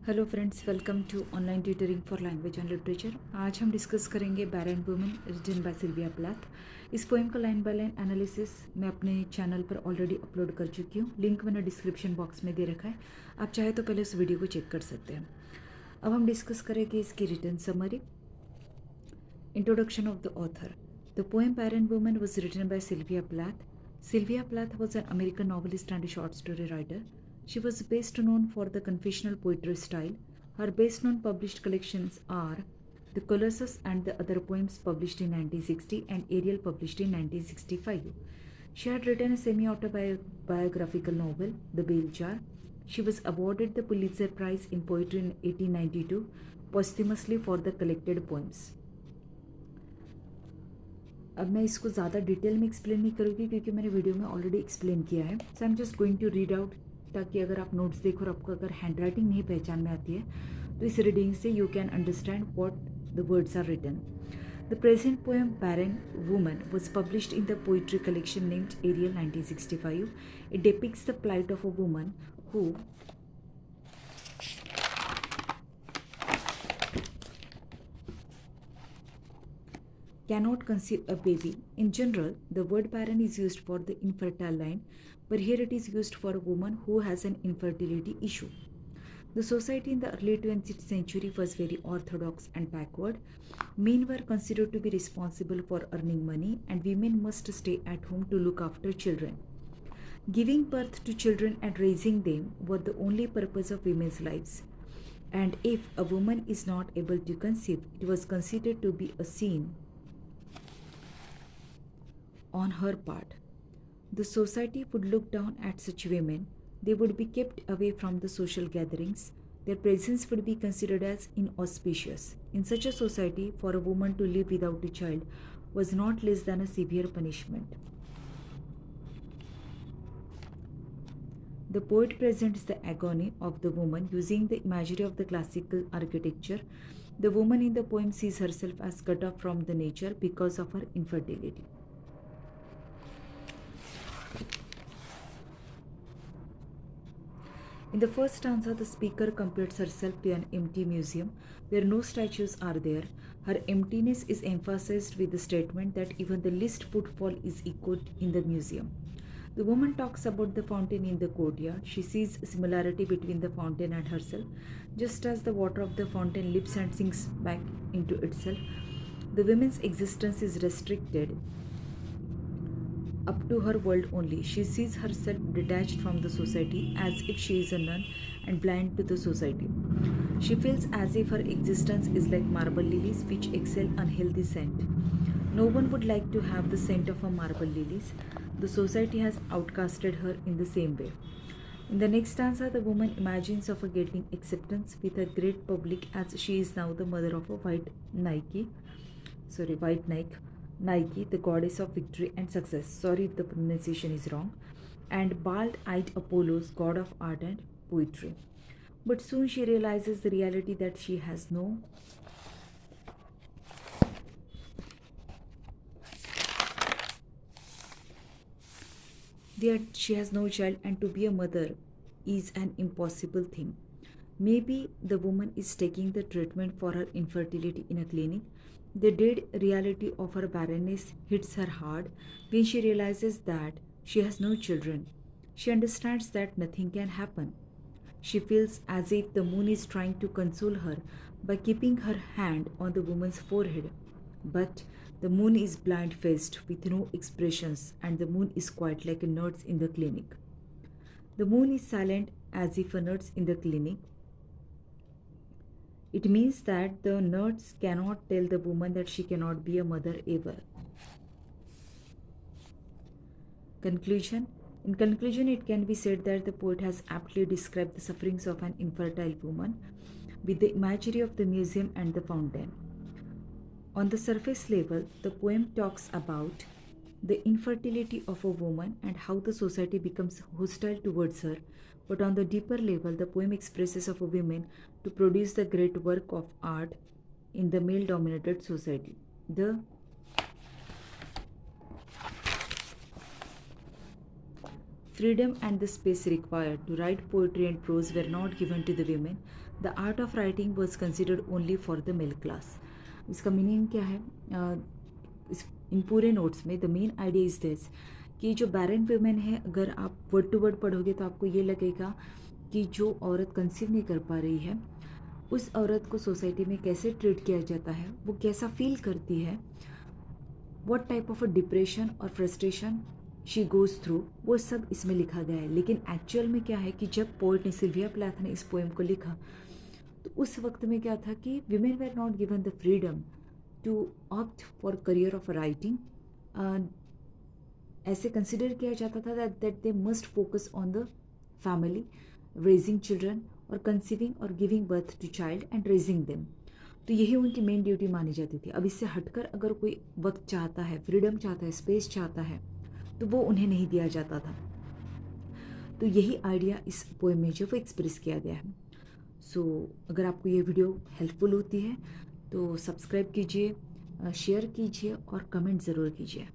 Hello friends, welcome to online tutoring for language and literature. आज हम discuss करेंगे barren woman written by Sylvia Plath. इस poem का line by line analysis मैं अपने channel पर ऑलरेडी अपलोड कर चुकी हूँ। लिंक मैंने डिस्क्रिप्शन बॉक्स में दे रखा है, आप चाहे तो पहले उस वीडियो को चेक कर सकते हैं। अब हम डिस्कस करेंगे इसकी written summary. Introduction of the author. The poem barren woman was written by Sylvia Plath. Sylvia Plath was an American novelist and a short story writer. She was best known for the confessional poetry style. Her best known published collections are The Colossus and the Other Poems, published in 1960, and Ariel, published in 1965. She had written a semi autobiographical novel, The Bell Jar. She was awarded the Pulitzer Prize in Poetry in 1892, posthumously for the collected poems. अब मैं इसको ज़्यादा detail में explain नहीं करूँगी क्योंकि मैंने video में ऑलरेडी एक्सप्लेन किया है। So I am just going to read out, ताकि अगर आप नोट्स देखो और आपको अगर हैंड राइटिंग नहीं पहचान में आती है तो इस रीडिंग से you can understand what the words are written. The present poem barren woman was published in the poetry collection named Ariel 1965. It depicts the plight of a woman who cannot conceive a baby. In general, the word barren is used for the infertile line, but here it is used for a woman who has an infertility issue. The society in the early 20th century was very orthodox and backward. Men were considered to be responsible for earning money, and women must stay at home to look after children. Giving birth to children and raising them were the only purpose of women's lives. And if a woman is not able to conceive, it was considered to be a sin on her part. The society would look down at such women. They would be kept away from the social gatherings. Their presence would be considered as inauspicious. In such a society, for a woman to live without a child was not less than a severe punishment. The poet presents the agony of the woman using the imagery of the classical architecture. The woman in the poem sees herself as cut off from the nature because of her infertility. In the first stanza, the speaker compares herself to an empty museum where no statues are there. Her emptiness is emphasized with the statement that even the least footfall is echoed in the museum. The woman talks about the fountain in the courtyard. She sees similarity between the fountain and herself. Just as the water of the fountain leaps and sinks back into itself, the woman's existence is restricted up to her world only. She sees herself detached from the society as if she is a nun and blind to the society. She feels as if her existence is like marble lilies which exhale unhealthy scent. No one would like to have the scent of a marble lilies. The society has outcasted her in the same way. In the next stanza, the woman imagines of getting acceptance with a great public as she is now the mother of a white Nike, the goddess of victory and success. Sorry if the pronunciation is wrong. And bald-eyed Apollos, god of art and poetry. But soon she realizes the reality that she has no child, and to be a mother is an impossible thing. Maybe the woman is taking the treatment for her infertility in a clinic. The dead reality of her barrenness hits her hard when she realizes that she has no children. She understands that nothing can happen. She feels as if the moon is trying to console her by keeping her hand on the woman's forehead. But the moon is blind faced with no expressions, and the moon is quiet like a nurse in the clinic. The moon is silent as if a nurse in the clinic. It means that the nurse cannot tell the woman that she cannot be a mother ever. Conclusion. In conclusion, it can be said that the poet has aptly described the sufferings of an infertile woman with the imagery of the museum and the fountain. On the surface level, the poem talks about the infertility of a woman and how the society becomes hostile towards her. But on the deeper level, the poem expresses of a woman to produce the great work of art in the male-dominated society. The freedom and the space required to write poetry and prose were not given to the women. The art of writing was considered only for the middle class. इसका meaning क्या है? इन पूरे notes में the main idea is this कि जो बैरन women है, अगर आप वर्ड टू वर्ड पढ़ोगे तो आपको ये लगेगा कि जो औरत कंसीव नहीं कर पा रही है, उस औरत को सोसाइटी में कैसे ट्रीट किया जाता है, वो कैसा फील करती है, what type of a depression और फ्रस्ट्रेशन शी गोज़ थ्रू, वो सब इसमें लिखा गया है. लेकिन एक्चुअल में क्या है कि जब पोइट ने सिल्विया प्लैथ ने इस पोएम को लिखा तो उस वक्त में क्या था कि women were not given the freedom to opt for career of writing. ऐसे कंसिडर किया जाता था that they must focus on the family, raising children और कंसीविंग और giving birth to child and raising them. तो यही उनकी मेन ड्यूटी मानी जाती थी. अब इससे हटकर अगर कोई वक्त चाहता है, फ्रीडम चाहता है, स्पेस चाहता है, तो वो उन्हें नहीं दिया जाता था. तो यही आइडिया इस पोएम में जो वो एक्सप्रेस किया गया है. सो अगर आपको ये वीडियो हेल्पफुल होती है तो सब्सक्राइब कीजिए, शेयर कीजिए और कमेंट ज़रूर कीजिए.